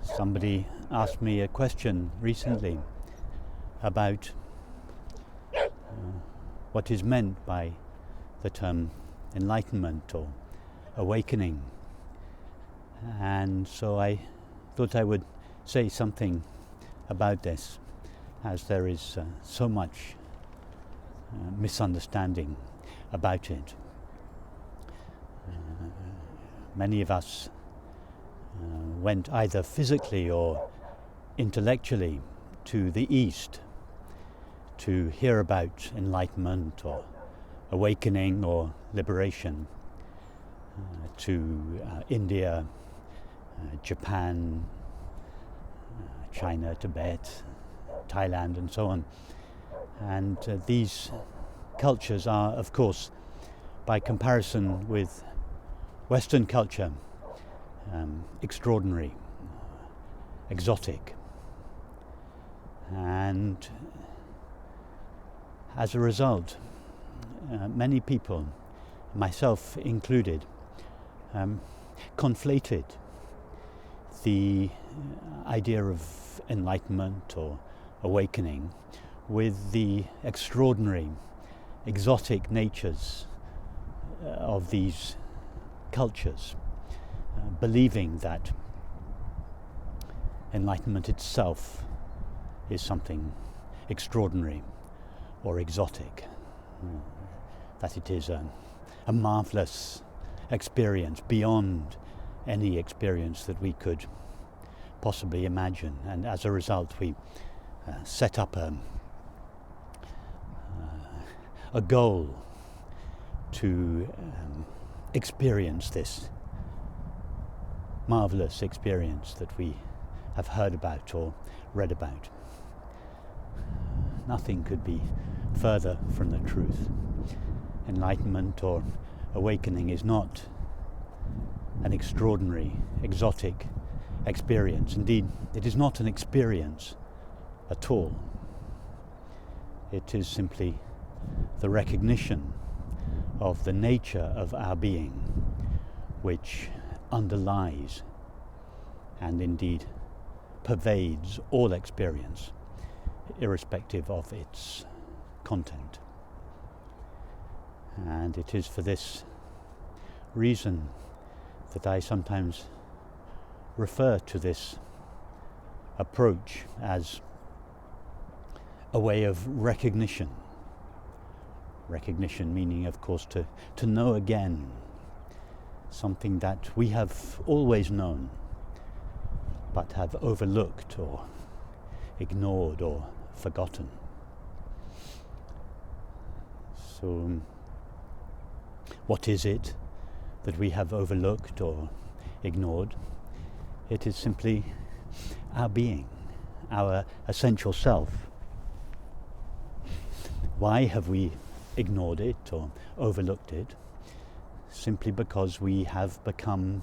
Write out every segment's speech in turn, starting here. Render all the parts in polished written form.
Somebody asked me a question recently about what is meant by the term enlightenment or awakening, and so I thought I would say something about this, as there is so much misunderstanding about it. Many of us went either physically or intellectually to the East to hear about enlightenment or awakening or liberation, to India, Japan, China, Tibet, Thailand, and so on. And these cultures are, of course, by comparison with Western culture, extraordinary, exotic, and as a result, many people, myself included, conflated the idea of enlightenment or awakening with the extraordinary, exotic natures of these cultures, believing that enlightenment itself is something extraordinary or exotic, that it is a marvelous experience beyond any experience that we could possibly imagine, and as a result we set up a goal to experience this marvelous experience that we have heard about or read about. Nothing could be further from the truth. Enlightenment or awakening is not an extraordinary, exotic experience. Indeed, it is not an experience at all. It is simply the recognition of the nature of our being, which underlies and indeed pervades all experience, irrespective of its content. And it is for this reason that I sometimes refer to this approach as a way of recognition. Recognition meaning, of course, to know again something that we have always known, but have overlooked or ignored or forgotten. So, what is it that we have overlooked or ignored? It is simply our being, our essential self. Why have we ignored it or overlooked it? Simply because we have become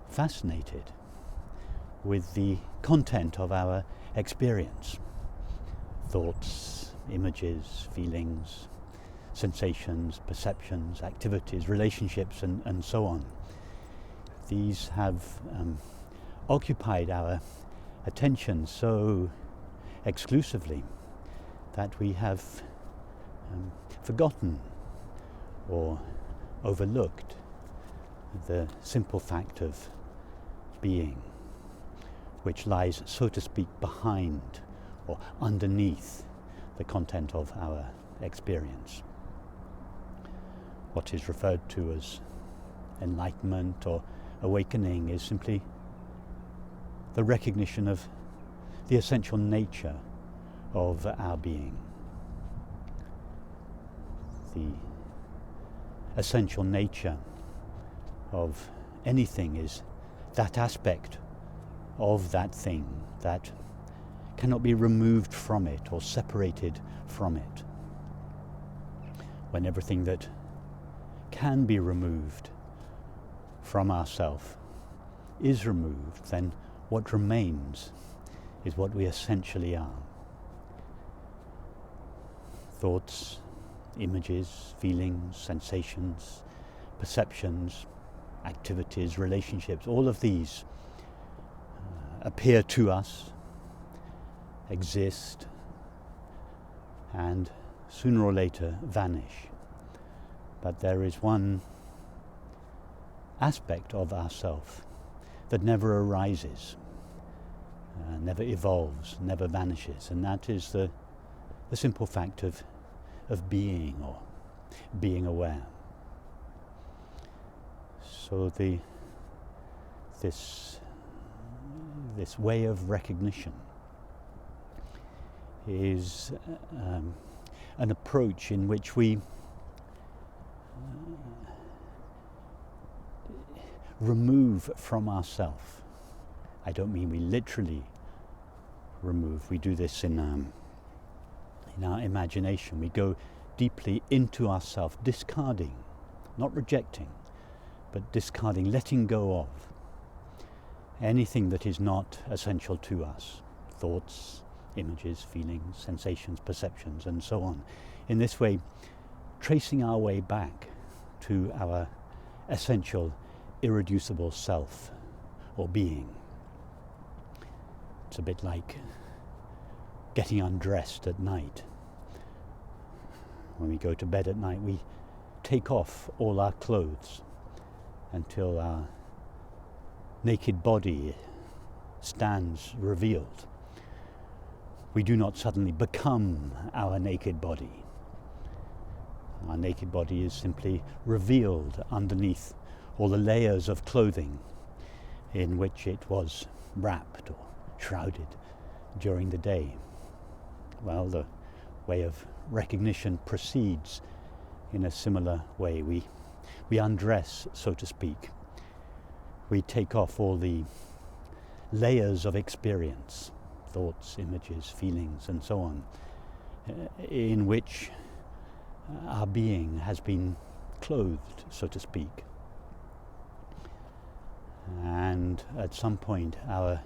fascinated with the content of our experience. Thoughts, images, feelings, sensations, perceptions, activities, relationships, and so on. These have occupied our attention so exclusively that we have forgotten or overlooked the simple fact of being, which lies, so to speak, behind or underneath the content of our experience. What is referred to as enlightenment or awakening is simply the recognition of the essential nature of our being. The essential nature of anything is that aspect of that thing that cannot be removed from it or separated from it. When everything that can be removed from ourself is removed, then what remains is what we essentially are. Thoughts, images, feelings, sensations, perceptions, activities, relationships, all of these appear to us, exist, and sooner or later vanish. But there is one aspect of ourself that never arises, never evolves, never vanishes, and that is the simple fact of being, or being aware. So this way of recognition is an approach in which we remove from ourself. I don't mean we literally remove. We do this in our imagination. We go deeply into ourself, discarding, not rejecting, but discarding, letting go of anything that is not essential to us. Thoughts, images, feelings, sensations, perceptions, and so on. In this way, tracing our way back to our essential, irreducible self or being. It's a bit like getting undressed at night. When we go to bed at night, we take off all our clothes until our naked body stands revealed. We do not suddenly become our naked body. Our naked body is simply revealed underneath all the layers of clothing in which it was wrapped or shrouded during the day. Well, the way of recognition proceeds in a similar way. We undress, so to speak. We take off all the layers of experience, thoughts, images, feelings, and so on, in which our being has been clothed, so to speak. And at some point, our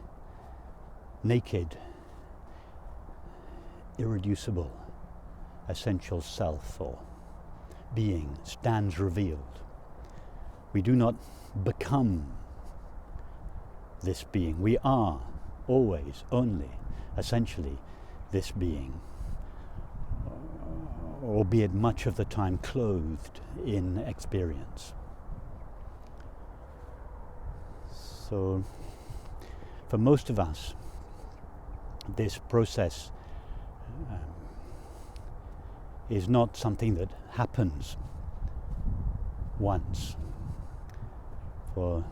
naked, irreducible, essential self or being stands revealed. We do not become this being. We are always, only, essentially, this being, albeit much of the time clothed in experience. So, for most of us, this process is not something that happens once. For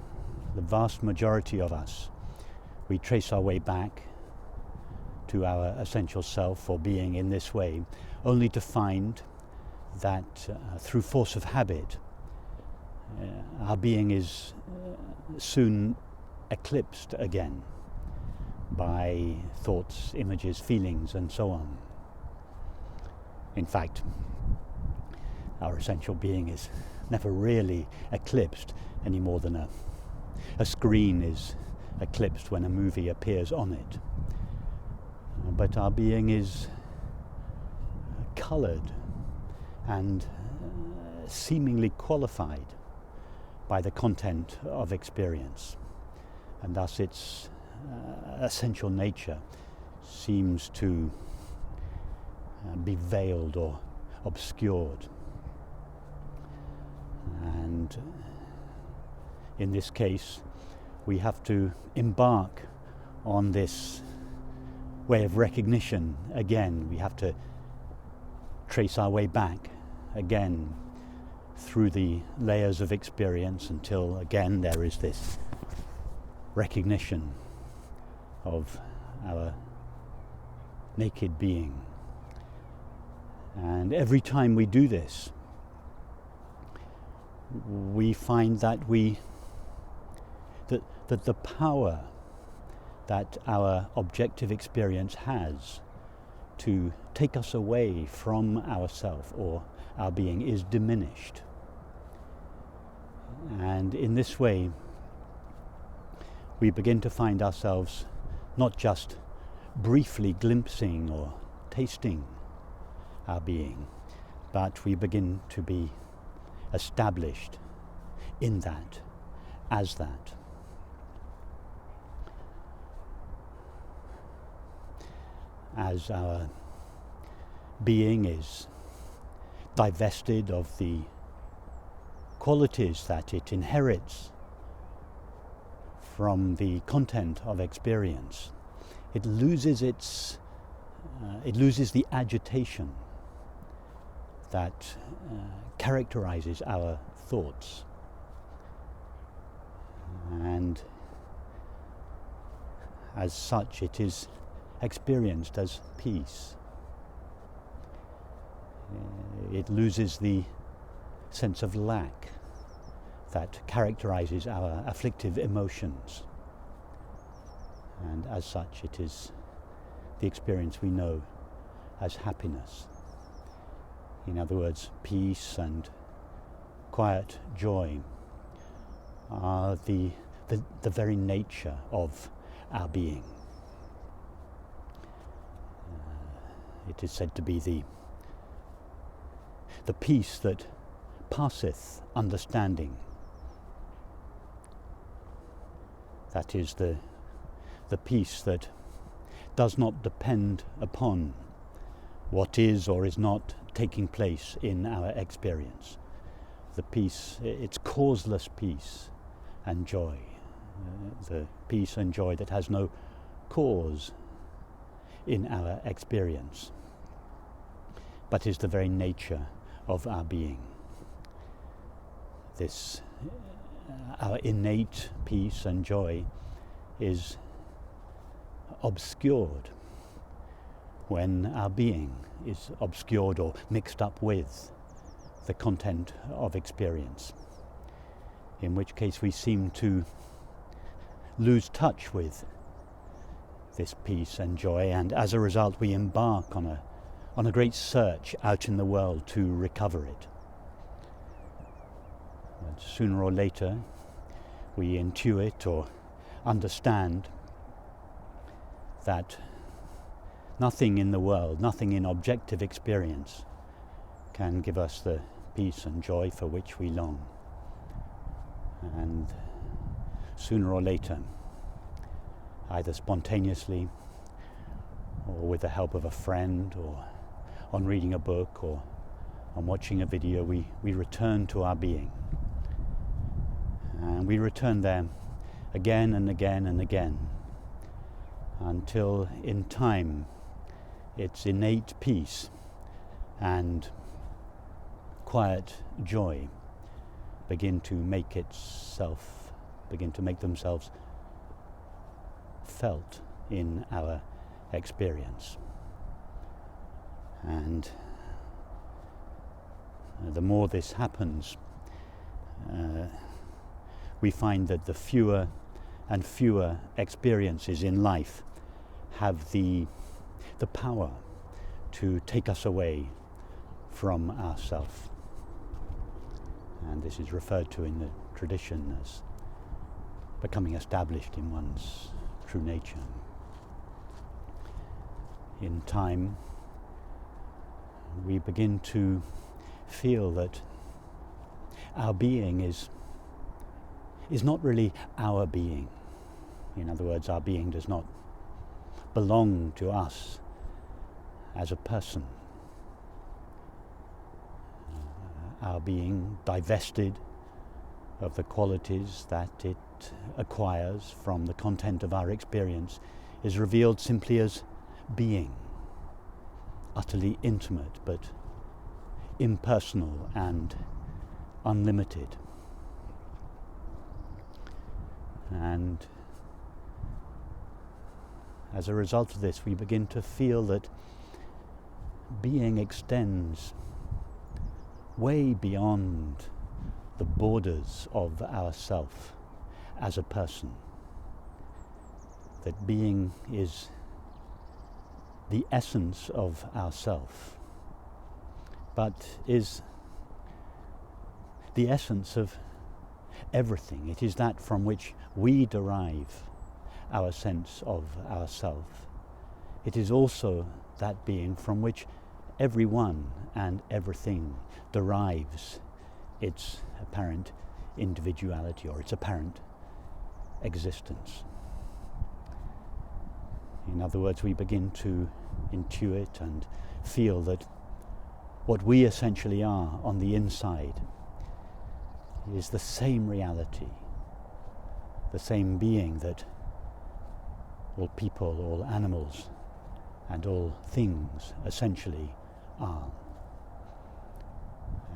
the vast majority of us, we trace our way back to our essential self or being in this way, only to find that through force of habit, our being is soon eclipsed again by thoughts, images, feelings, and so on. In fact, our essential being is never really eclipsed any more than a screen is eclipsed when a movie appears on it. But our being is coloured and seemingly qualified by the content of experience, and thus its essential nature seems to be veiled or obscured. And in this case, we have to embark on this way of recognition again. We have to trace our way back again through the layers of experience until again there is this recognition of our naked being. And every time we do this, we find that that the power that our objective experience has to take us away from ourself or our being is diminished. And in this way, we begin to find ourselves not just briefly glimpsing or tasting our being, but we begin to be established in that, as that. as our being is divested of the qualities that it inherits from the content of experience, it loses the agitation that characterizes our thoughts, and as such it is experienced as peace. It loses the sense of lack that characterizes our afflictive emotions, and as such it is the experience we know as happiness. In other words, peace and quiet joy are the very nature of our being. It is said to be the peace that passeth understanding. That is the peace that does not depend upon what is or is not taking place in our experience. The peace, it's causeless peace and joy. The peace and joy that has no cause in our experience, but is the very nature of our being. This, our innate peace and joy, is obscured when our being is obscured or mixed up with the content of experience, in which case we seem to lose touch with this peace and joy, and as a result we embark on a great search out in the world to recover it. But sooner or later we intuit or understand that nothing in the world, nothing in objective experience can give us the peace and joy for which we long. And sooner or later, either spontaneously or with the help of a friend, or on reading a book, or on watching a video, we return to our being. And we return there again and again and again, until in time its innate peace and quiet joy begin to make themselves felt in our experience. And the more this happens, we find that the fewer and fewer experiences in life have the power to take us away from ourself. And this is referred to in the tradition as becoming established in one's true nature. In time, we begin to feel that our being is not really our being. In other words, our being does not belong to us as a person. Our being, divested of the qualities that it acquires from the content of our experience, is revealed simply as being, utterly intimate but impersonal and unlimited. And as a result of this, we begin to feel that being extends way beyond the borders of ourself as a person. That being is the essence of ourself, but is the essence of everything. It is that from which we derive our sense of ourself. It is also that being from which everyone and everything derives its apparent individuality or its apparent existence. In other words, we begin to intuit and feel that what we essentially are on the inside is the same reality, the same being that all people, all animals, and all things essentially are.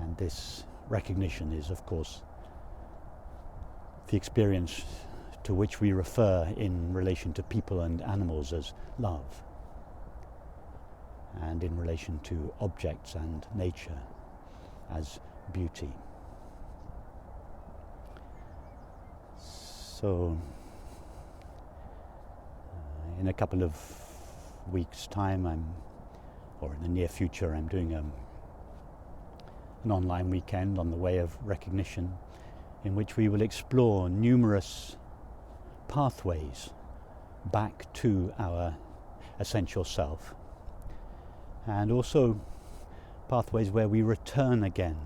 And this recognition is, of course, the experience to which we refer in relation to people and animals as love, and in relation to objects and nature as beauty. So, in a couple of weeks' time, or in the near future, I'm doing an online weekend on the way of recognition, in which we will explore numerous pathways back to our essential self, and also pathways where we return again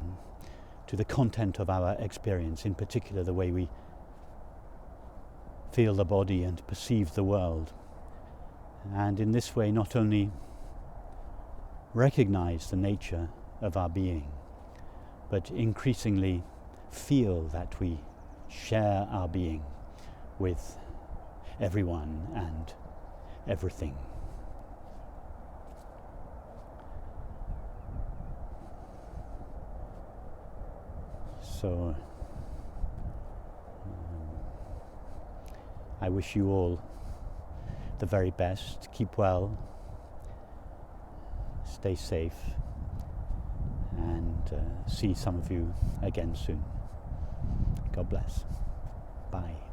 to the content of our experience, in particular the way we feel the body and perceive the world, and in this way not only recognize the nature of our being, but increasingly feel that we share our being with everyone and everything. So I wish you all the very best. Keep well, stay safe, and see some of you again soon. God bless. Bye.